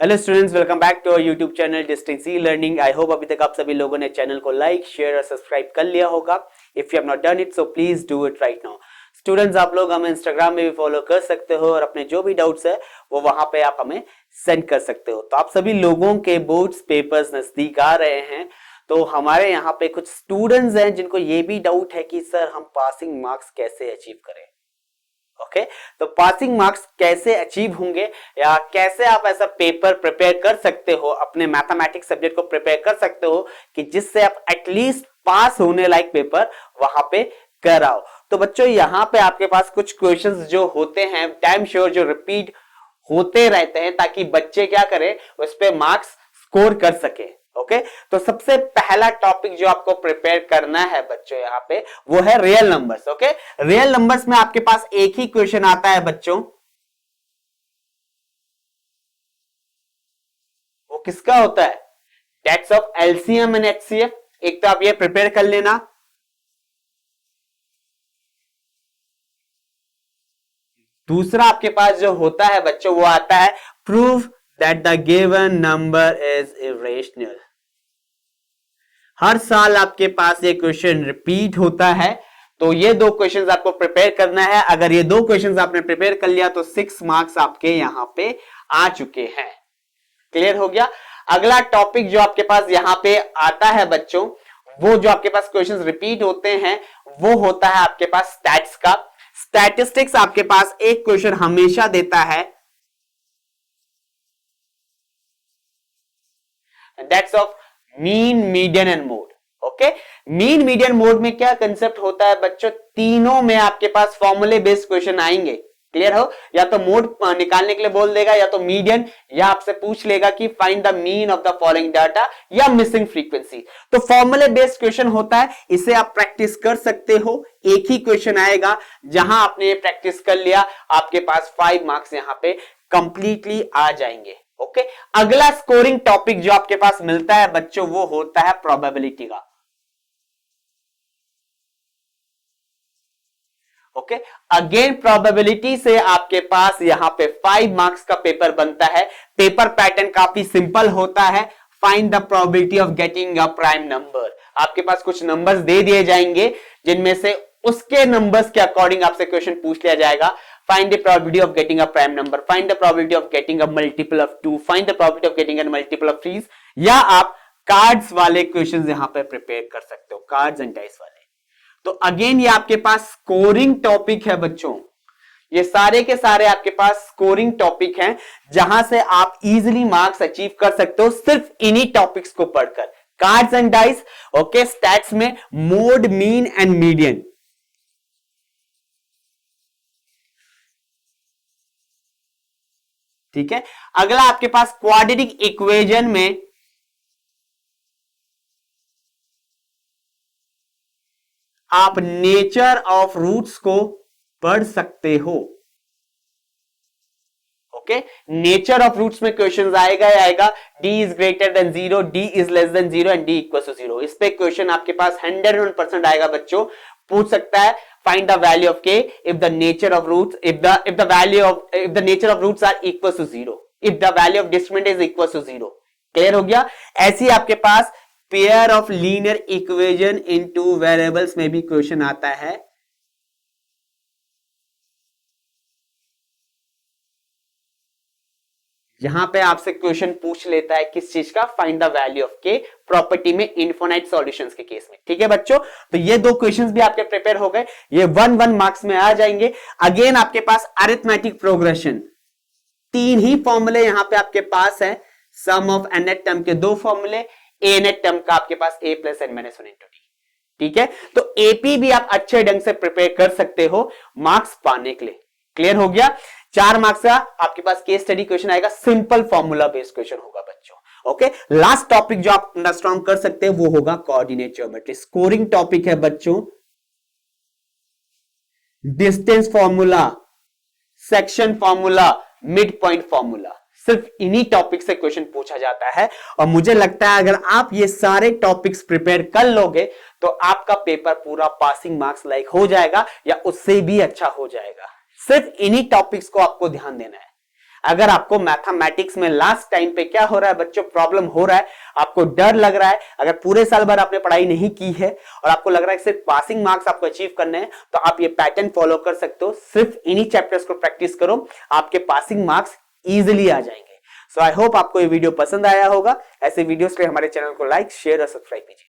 Hello students, welcome back to our YouTube channel distance E learning. I hope अभी तक आप सभी लोगों ने चैनल को लाइक, शेयर और सब्सक्राइब कर लिया होगा। If you have not done it so please do it right now. Students, आप लोग हमें इंस्टाग्राम में भी फॉलो कर सकते हो और अपने जो भी डाउट्स है वो वहां पे आप हमें सेंड कर सकते हो। तो आप सभी लोगों के बोर्ड्स पेपर्स नजदीक आ रहे हैं, तो हमारे यहाँ पे कुछ स्टूडेंट्स हैं जिनको ये भी डाउट है कि सर हम पासिंग मार्क्स कैसे अचीव करें। ओके तो पासिंग मार्क्स कैसे अचीव होंगे या कैसे आप ऐसा पेपर प्रिपेयर कर सकते हो, अपने मैथमेटिक्स सब्जेक्ट को प्रिपेयर कर सकते हो कि जिससे आप एटलीस्ट पास होने लायक पेपर वहां पे कराओ। तो बच्चों, यहाँ पे आपके पास कुछ क्वेश्चंस जो होते हैं टाइम श्योर, जो रिपीट होते रहते हैं, ताकि बच्चे क्या करें, उस पे मार्क्स स्कोर कर सके। ओके तो सबसे पहला टॉपिक जो आपको प्रिपेयर करना है बच्चों यहाँ पे वो है real numbers. Okay real numbers में आपके पास एक ही क्वेश्चन आता है बच्चों, वो किसका होता है? Dates of LCM and HCF. एक तो आप ये प्रिपेयर कर लेना। दूसरा आपके पास जो होता है बच्चों वो आता है prove that the given number is irrational. हर साल आपके पास ये क्वेश्चन रिपीट होता है, तो ये दो क्वेश्चंस आपको प्रिपेयर करना है। अगर ये दो क्वेश्चंस आपने प्रिपेयर कर लिया तो 6 मार्क्स आपके यहां पे आ चुके हैं। क्लियर हो गया। अगला टॉपिक जो आपके पास यहां पे आता है बच्चों, वो जो आपके पास क्वेश्चंस रिपीट होते हैं वो होता है आपके पास स्टैट्स का। स्टैटिस्टिक्स आपके पास एक क्वेश्चन हमेशा देता है, that's of mean, median and mode. Okay mean, median, mode में क्या कंसेप्ट होता है बच्चों, तीनों में आपके पास फॉर्मूले बेस्ड क्वेश्चन आएंगे। क्लियर हो? या तो मोड निकालने के लिए बोल देगा, या तो मीडियन, या आपसे पूछ लेगा कि find the mean of the following data, या मिसिंग फ्रीक्वेंसी। तो फॉर्मूले बेस्ड क्वेश्चन होता है, इसे आप प्रैक्टिस कर सकते हो। एक ही क्वेश्चन आएगा, जहां आपने ये प्रैक्टिस कर लिया आपके पास 5 मार्क्स यहां पे कंप्लीटली आ जाएंगे। ओके अगला स्कोरिंग टॉपिक जो आपके पास मिलता है बच्चों वो होता है प्रोबेबिलिटी का। ओके अगेन प्रोबेबिलिटी से आपके पास यहां पे 5 मार्क्स का पेपर बनता है। पेपर पैटर्न काफी सिंपल होता है। Find the probability of getting a prime number. आपके पास कुछ नंबर्स दे दिए जाएंगे, जिनमें से उसके नंबर्स के अकॉर्डिंग आपसे क्वेश्चन पूछ लिया जाएगा। Find the probability of getting a prime number, find the probability of getting a multiple of 2, find the probability of getting a multiple of 3, या आप कार्ड्स वाले क्वेश्चंस यहां पे प्रिपेयर कर सकते हो, कार्ड्स एंड डाइस वाले। तो अगेन ये आपके पास स्कोरिंग टॉपिक है बच्चों। ये सारे के सारे आपके पास स्कोरिंग टॉपिक हैं, जहां से आप इजीली मार्क्स अचीव कर सकते हो सिर्फ इन्हीं टॉपिक्स को पढ़कर। Cards and dice, okay stats में मोड, मीन एंड मीडियन। ठीक है अगला आपके पास क्वाड्रेटिक इक्वेशन में आप नेचर ऑफ रूट्स को पढ़ सकते हो। ओके नेचर ऑफ रूट्स में क्वेश्चन आएगा d is greater than 0, d is less than 0 and d equal to 0। इस पे क्वेश्चन आपके पास 101% आएगा बच्चों। पूछ सकता है find the value of k if the nature of roots if the nature of roots are equal to 0, if the value of discriminant is equal to 0। Clear हो गया। ऐसी आपके पास pair of linear equation in two variables में भी question आता है। यहां पे आपसे क्वेश्चन पूछ लेता है किस चीज का, फाइंड द वैल्यू ऑफ के प्रॉपर्टी में इनफिनिट सॉल्यूशंस के केस में। ठीक है बच्चों, तो ये दो क्वेश्चंस भी आपके प्रिपेयर हो गए, ये 1-1 मार्क्स में आ जाएंगे। अगेन आपके पास अरिथमेटिक प्रोग्रेशन, 3 ही फॉर्मूले यहां पे आपके पास है। सम ऑफ n नेट टर्म के 2 फॉर्मूले, a नेट टर्म का आपके पास a plus n minus 1 into T. ठीक है तो एपी भी आप अच्छे ढंग से प्रिपेयर कर सकते हो मार्क्स पाने के लिए। क्लियर हो गया। 4 मार्क्स का आपके पास केस स्टडी क्वेश्चन आएगा, सिंपल फॉर्मूला बेस्ड क्वेश्चन होगा बच्चों। ओके लास्ट टॉपिक जो आप अंडरस्टैंड कर सकते हैं वो होगा कोऑर्डिनेट ज्योमेट्री। स्कोरिंग टॉपिक है बच्चों, distance formula, section formula, mid point formula, सिर्फ इन्हीं टॉपिक से क्वेश्चन पूछा जाता है। और मुझे लगता है अगर आप ये सारे टॉपिक्स प्रिपेयर कर लोगे तो आपका पेपर पूरा पासिंग मार्क्स लाइक हो जाएगा या उससे भी अच्छा हो जाएगा। सिर्फ इन्हीं टॉपिक्स को आपको ध्यान देना है। अगर आपको मैथमेटिक्स में लास्ट टाइम पे क्या हो रहा है बच्चों, प्रॉब्लम हो रहा है, आपको डर लग रहा है, अगर पूरे साल भर आपने पढ़ाई नहीं की है और आपको लग रहा है कि सिर्फ पासिंग मार्क्स आपको अचीव करने हैं, तो आप ये पैटर्न फॉलो कर सकते हो। सिर्फ इन्हीं चैप्टर्स को प्रैक्टिस करो, आपके पासिंग मार्क्स इजिली आ जाएंगे। सो आई होप आपको ये वीडियो पसंद आया होगा। ऐसे वीडियोस के लिए हमारे चैनल को लाइक, शेयर और सब्सक्राइब कीजिए।